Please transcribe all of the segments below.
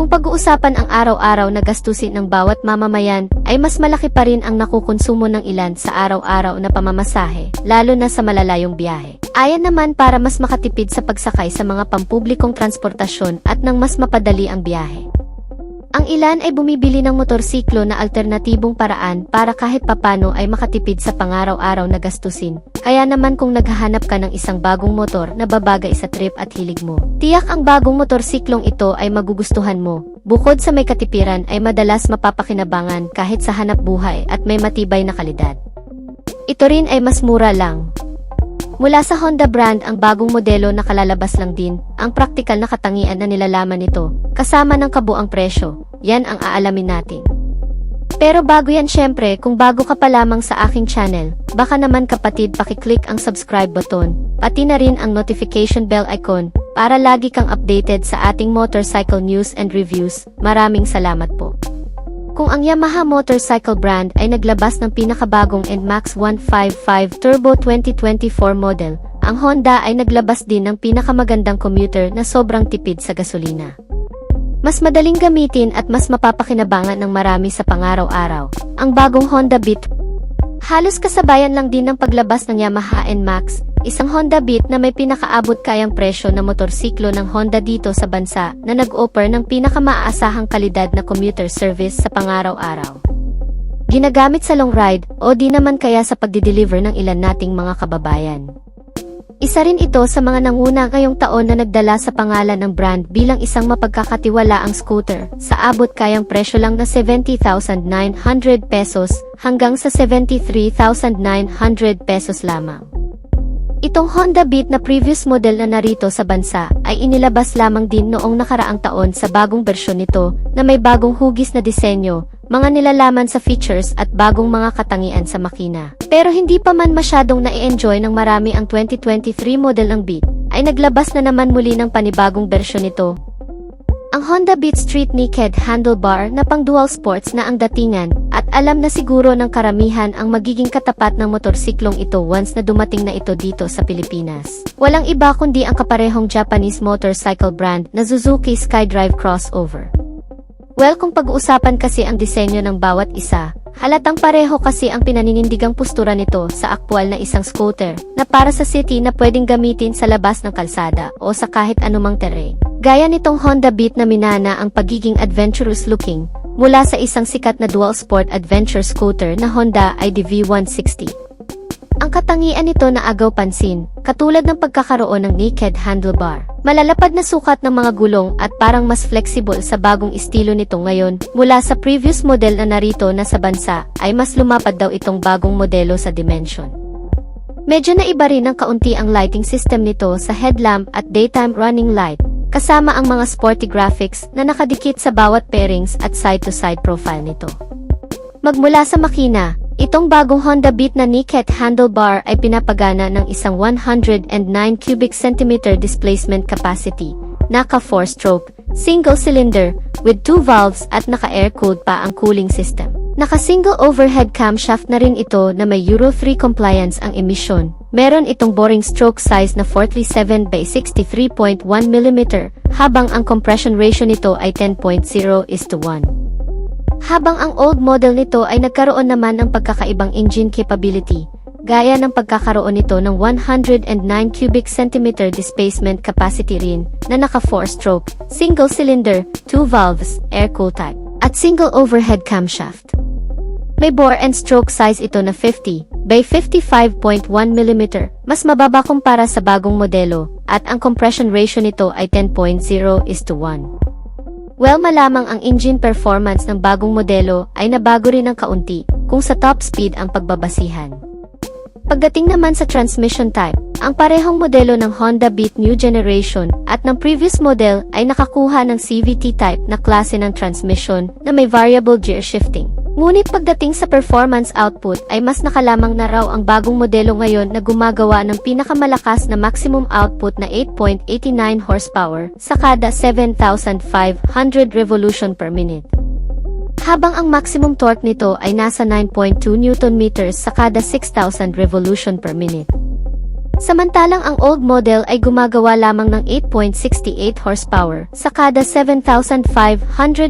Kung pag-uusapan ang araw-araw na gastusin ng bawat mamamayan, ay mas malaki pa rin ang nakukonsumo ng ilan sa araw-araw na pamamasahe, lalo na sa malalayong biyahe. Ayan naman para mas makatipid sa pagsakay sa mga pampublikong transportasyon at nang mas mapadali ang biyahe. Ang ilan ay bumibili ng motorsiklo na alternatibong paraan para kahit papano ay makatipid sa pangaraw-araw na gastusin. Kaya naman kung naghahanap ka ng isang bagong motor na babagay sa trip at hilig mo, tiyak ang bagong motorsiklong ito ay magugustuhan mo. Bukod sa may katipiran ay madalas mapapakinabangan kahit sa hanap buhay at may matibay na kalidad. Ito rin ay mas mura lang. Mula sa Honda brand ang bagong modelo na kalalabas lang din, ang praktikal na katangian na nilalaman nito, kasama ng kabuang presyo, yan ang aalamin natin. Pero bago yan syempre, kung bago ka pa lamang sa aking channel, baka naman kapatid pakiclick ang subscribe button, pati na rin ang notification bell icon, para lagi kang updated sa ating motorcycle news and reviews. Maraming salamat po. Kung ang Yamaha motorcycle brand ay naglabas ng pinakabagong NMAX 155 Turbo 2024 model, ang Honda ay naglabas din ng pinakamagandang commuter na sobrang tipid sa gasolina. Mas madaling gamitin at mas mapapakinabangan ng marami sa pangaraw-araw, ang bagong Honda Beat. Halos kasabayan lang din ng paglabas ng Yamaha NMAX, isang Honda Beat na may pinakaabot kayang presyo na motorsiklo ng Honda dito sa bansa na nag-offer ng pinakamaasahang kalidad na commuter service sa pangaraw-araw. Ginagamit sa long ride o di naman kaya sa pagdi-deliver ng ilan nating mga kababayan. Isa rin ito sa mga nanguna ngayong taon na nagdala sa pangalan ng brand bilang isang mapagkakatiwalaang scooter sa abot kayang presyo lang na 70,900 pesos hanggang sa 73,900 pesos lamang. Itong Honda Beat na previous model na narito sa bansa ay inilabas lamang din noong nakaraang taon sa bagong bersyon nito na may bagong hugis na disenyo, mga nilalaman sa features at bagong mga katangian sa makina. Pero hindi pa man masyadong na-enjoy ng marami ang 2023 model ng Beat, ay naglabas na naman muli ng panibagong bersyon nito. Ang Honda Beat Street Naked Handlebar na pang dual sports na ang datingan at alam na siguro ng karamihan ang magiging katapat ng motorsiklong ito once na dumating na ito dito sa Pilipinas. Walang iba kundi ang kaparehong Japanese motorcycle brand na Suzuki SkyDrive Crossover. Well, kung pag-uusapan kasi ang disenyo ng bawat isa, halatang pareho kasi ang pinaninindigang postura nito sa aktwal na isang scooter na para sa city na pwedeng gamitin sa labas ng kalsada o sa kahit anumang terrain. Gaya nitong Honda Beat na minana ang pagiging adventurous looking mula sa isang sikat na dual sport adventure scooter na Honda ID V160. Ang katangian nito na agaw pansin, katulad ng pagkakaroon ng naked handlebar, malalapad na sukat ng mga gulong at parang mas flexible sa bagong estilo nito ngayon mula sa previous model na narito na sa bansa ay mas lumapad daw itong bagong modelo sa dimension. Medyo naiba rin ng kaunti ang lighting system nito sa headlamp at daytime running light, kasama ang mga sporty graphics na nakadikit sa bawat pairings at side-to-side profile nito. Magmula sa makina, itong bagong Honda Beat na naked handlebar ay pinapagana ng isang 109 cubic centimeter displacement capacity, naka 4-stroke, single cylinder, with 2 valves at naka-air-cooled pa ang cooling system. Naka-single overhead camshaft na rin ito na may Euro 3 compliance ang emisyon. Meron itong boring stroke size na 47 by 63.1 mm, habang ang compression ratio nito ay 10.0:1. Habang ang old model nito ay nagkaroon naman ng pagkakaibang engine capability, gaya ng pagkakaroon nito ng 109 cubic centimeter displacement capacity rin na naka 4-stroke, single cylinder, 2 valves, air-cooled type, at single overhead camshaft. May bore and stroke size ito na 50 by 55.1 mm, mas mababa kumpara sa bagong modelo, at ang compression ratio nito ay 10.0:1. Well, malamang ang engine performance ng bagong modelo ay nabago rin ng kaunti kung sa top speed ang pagbabasihan. Pagdating naman sa transmission type, ang parehong modelo ng Honda Beat New Generation at ng previous model ay nakakuha ng CVT type na klase ng transmission na may variable gear shifting. Ngunit pagdating sa performance output ay mas nakalamang na raw ang bagong modelo ngayon na gumagawa ng pinakamalakas na maximum output na 8.89 horsepower sa kada 7,500 revolution per minute. Habang ang maximum torque nito ay nasa 9.2 Nm sa kada 6,000 revolution per minute. Samantalang ang old model ay gumagawa lamang ng 8.68 horsepower sa kada 7,500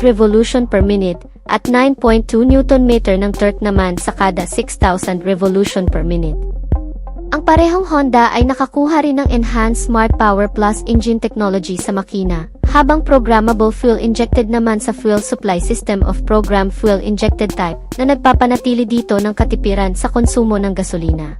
revolution per minute at 9.2 Nm ng torque naman sa kada 6,000 revolution per minute. Ang parehong Honda ay nakakuha rin ng Enhanced Smart Power Plus engine technology sa makina, habang programmable fuel-injected naman sa fuel supply system of program fuel-injected type na nagpapanatili dito ng katipiran sa konsumo ng gasolina.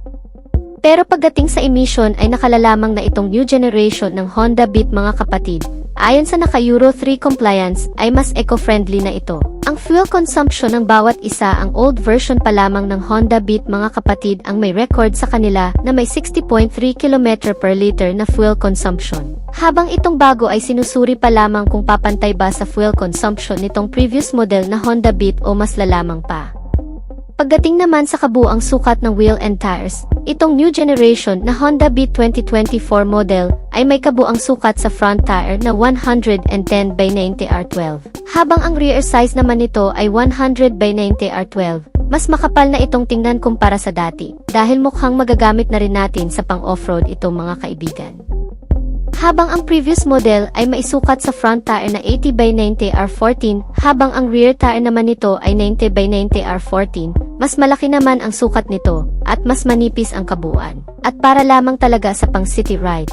Pero pagdating sa emission ay nakalalamang na itong new generation ng Honda Beat mga kapatid. Ayon sa naka Euro 3 compliance ay mas eco-friendly na ito. Ang fuel consumption ng bawat isa, ang old version pa lamang ng Honda Beat mga kapatid ang may record sa kanila na may 60.3 km per liter na fuel consumption. Habang itong bago ay sinusuri pa lamang kung papantay ba sa fuel consumption nitong previous model na Honda Beat o mas lalamang pa. Pagdating naman sa kabuang sukat ng wheel and tires, itong new generation na Honda Beat 2024 model ay may kabuang sukat sa front tire na 110 by 90 R12. Habang ang rear size naman nito ay 100 by 90 R12. Mas makapal na itong tingnan kumpara sa dati, dahil mukhang magagamit na rin natin sa pang-offroad itong mga kaibigan. Habang ang previous model ay maisukat sa front tire na 80 by 90 R14, habang ang rear tire naman nito ay 90 by 90 R14, mas malaki naman ang sukat nito, at mas manipis ang kabuuan, at para lamang talaga sa pang-city ride.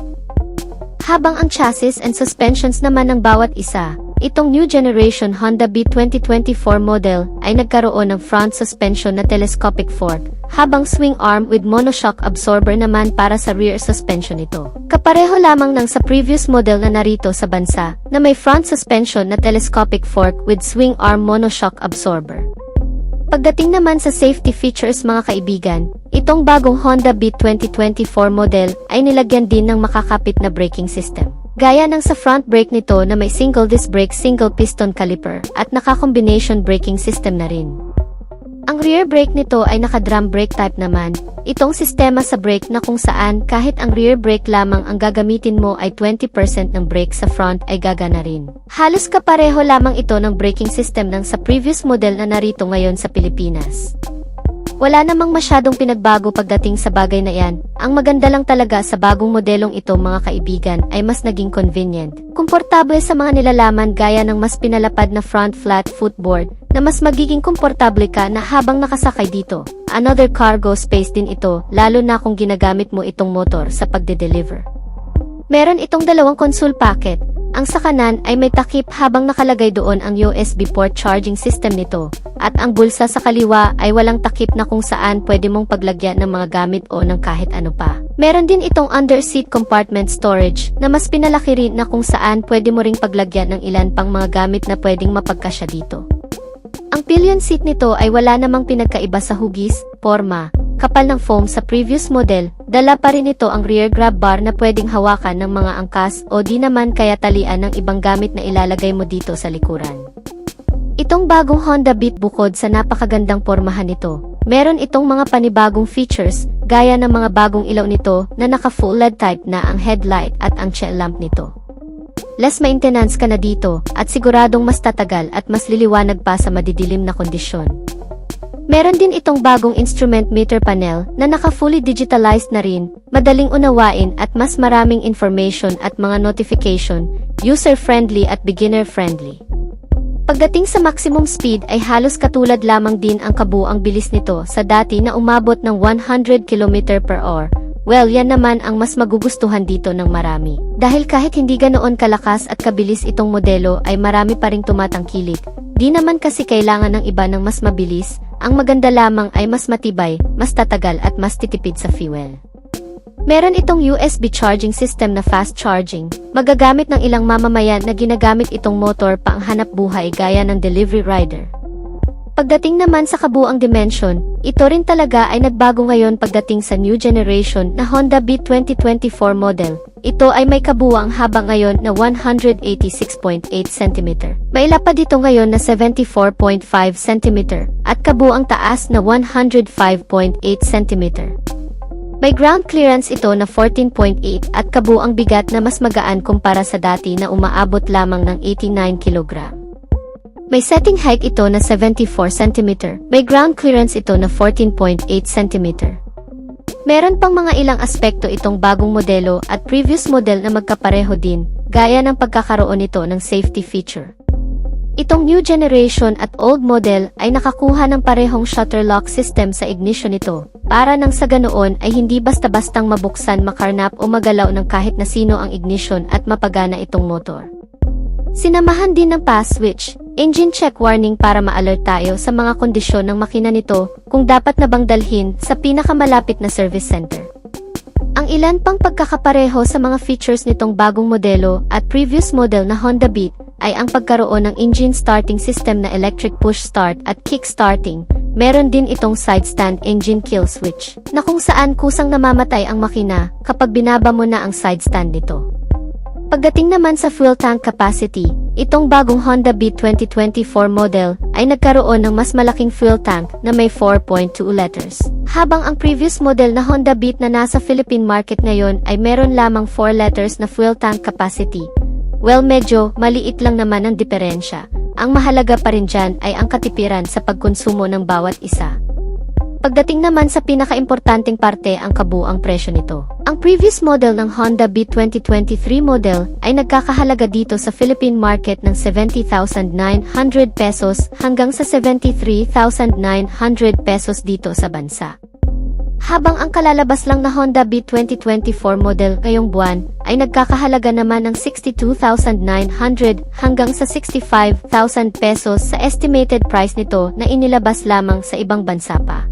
Habang ang chassis and suspensions naman ng bawat isa, itong new generation Honda Beat 2024 model ay nagkaroon ng front suspension na telescopic fork, habang swing arm with monoshock absorber naman para sa rear suspension nito. Kapareho lamang ng sa previous model na narito sa bansa, na may front suspension na telescopic fork with swing arm monoshock absorber. Pagdating naman sa safety features mga kaibigan, itong bagong Honda Beat 2024 model ay nilagyan din ng makakapit na braking system. Gaya ng sa front brake nito na may single disc brake single piston caliper at naka-combination braking system na rin. Ang rear brake nito ay naka-drum brake type naman, itong sistema sa brake na kung saan kahit ang rear brake lamang ang gagamitin mo ay 20% ng brake sa front ay gagana rin. Halos kapareho lamang ito ng braking system ng sa previous model na narito ngayon sa Pilipinas. Wala namang masyadong pinagbago pagdating sa bagay na yan. Ang maganda lang talaga sa bagong modelong ito mga kaibigan ay mas naging convenient. Komportable sa mga nilalaman gaya ng mas pinalapad na front flat footboard na mas magiging komportable ka na habang nakasakay dito. Another cargo space din ito lalo na kung ginagamit mo itong motor sa pagde-deliver. Meron itong dalawang console packet. Ang sa kanan ay may takip habang nakalagay doon ang USB port charging system nito, at ang bulsa sa kaliwa ay walang takip na kung saan pwede mong paglagyan ng mga gamit o ng kahit ano pa. Meron din itong under seat compartment storage na mas pinalaki rin na kung saan pwede mo ring paglagyan ng ilan pang mga gamit na pwedeng mapagkasya dito. Ang pillion seat nito ay wala namang pinagkaiba sa hugis, porma, kapal ng foam sa previous model. Dala pa rin ito ang rear grab bar na pwedeng hawakan ng mga angkas o di naman kaya talian ng ibang gamit na ilalagay mo dito sa likuran. Itong bagong Honda Beat bukod sa napakagandang pormahan nito, meron itong mga panibagong features gaya ng mga bagong ilaw nito na naka full LED type na ang headlight at ang tail lamp nito. Less maintenance ka na dito at siguradong mas tatagal at mas liliwanag pa sa madidilim na kondisyon. Meron din itong bagong instrument meter panel na naka-fully digitalized na rin, madaling unawain at mas maraming information at mga notification, user-friendly at beginner-friendly. Pagdating sa maximum speed ay halos katulad lamang din ang kabuuang bilis nito sa dati na umabot ng 100 km per hour. Well, yan naman ang mas magugustuhan dito ng marami. Dahil kahit hindi ganoon kalakas at kabilis itong modelo ay marami pa ring tumatangkilik. Di naman kasi kailangan ng iba ng mas mabilis. Ang maganda lamang ay mas matibay, mas tatagal at mas titipid sa fuel. Meron itong USB charging system na fast charging. Magagamit ng ilang mamamayan na ginagamit itong motor pa ang hanap buhay gaya ng delivery rider. Pagdating naman sa kabuang dimension, ito rin talaga ay nagbago ngayon pagdating sa new generation na Honda Beat 2024 model. Ito ay may kabuang haba ngayon na 186.8 cm. May lapad dito ngayon na 74.5 cm at kabuang taas na 105.8 cm. May ground clearance ito na 14.8 at kabuang bigat na mas magaan kumpara sa dati na umaabot lamang ng 89 kg. May setting height ito na 74 cm. May ground clearance ito na 14.8 cm. Meron pang mga ilang aspekto itong bagong modelo at previous model na magkapareho din, gaya ng pagkakaroon nito ng safety feature. Itong new generation at old model ay nakakuha ng parehong shutter lock system sa ignition nito, para nang sa ganoon ay hindi basta-bastang mabuksan, makarnap o magalaw ng kahit na sino ang ignition at mapagana itong motor. Sinamahan din ng pass switch, engine check warning para ma-alert tayo sa mga kondisyon ng makina nito kung dapat na bang dalhin sa pinakamalapit na service center. Ang ilan pang pagkakapareho sa mga features nitong bagong modelo at previous model na Honda Beat ay ang pagkaroon ng engine starting system na electric push start at kick starting. Meron din itong side stand engine kill switch na kung saan kusang namamatay ang makina kapag binaba mo na ang side stand nito. Pagdating naman sa fuel tank capacity, itong bagong Honda Beat 2024 model ay nagkaroon ng mas malaking fuel tank na may 4.2 liters. Habang ang previous model na Honda Beat na nasa Philippine market ngayon ay meron lamang 4 liters na fuel tank capacity. Well, medyo maliit lang naman ang diferensya. Ang mahalaga pa rin dyan ay ang katipiran sa pagkonsumo ng bawat isa. Pagdating naman sa pinakaimportanteng parte, ang kabuang presyo nito. Ang previous model ng Honda Beat 2023 model ay nagkakahalaga dito sa Philippine market ng 70,900 pesos hanggang sa 73,900 pesos dito sa bansa. Habang ang kalalabas lang na Honda Beat 2024 model ngayong buwan ay nagkakahalaga naman ng 62,900 hanggang sa 65,000 pesos sa estimated price nito na inilabas lamang sa ibang bansa pa.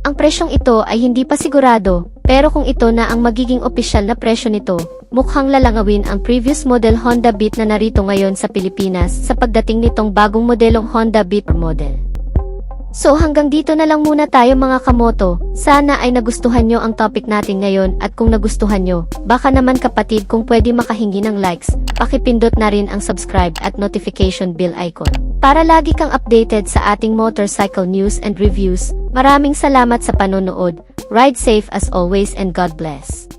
Ang presyong ito ay hindi pa sigurado, pero kung ito na ang magiging opisyal na presyo nito, mukhang lalangawin ang previous model Honda Beat na narito ngayon sa Pilipinas sa pagdating nitong bagong modelong Honda Beat model. So hanggang dito na lang muna tayo mga kamoto. Sana ay nagustuhan nyo ang topic natin ngayon at kung nagustuhan nyo, baka naman kapatid kung pwede makahingi ng likes, pakipindot na rin ang subscribe at notification bell icon. Para lagi kang updated sa ating motorcycle news and reviews. Maraming salamat sa panonood. Ride safe as always and God bless.